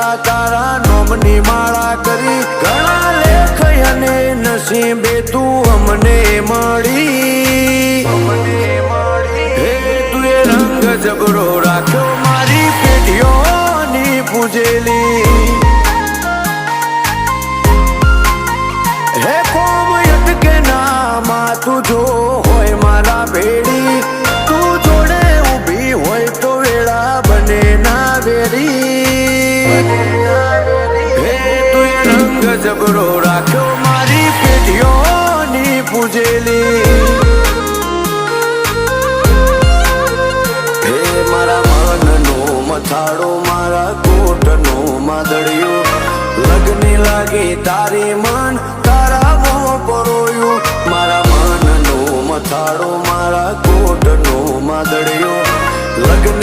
પેલા તારા નોમની માળા કરી ઘણા લેખ અને નસીબે તું અમને મળી હે તું એ રંગ જબરો રાખ્યો મારી પેઢીઓની પૂજેલી હે કોમયત કે નામાં તું જો હોય મારા ભેડી તું જોડે ઊભી હોય તો વેળા બને ના વેરી હે તું એ રંગ જબરો રાખ્યો મારી પેઢીઓની પૂજેલી હે મારા મનનો મથાળો મારા કોટનો માદળિયો લગની લાગી તારી મન તારા મોં પરોયું મારા મનનો મથાળો મારા કોટનો માદળિયો લગ્ન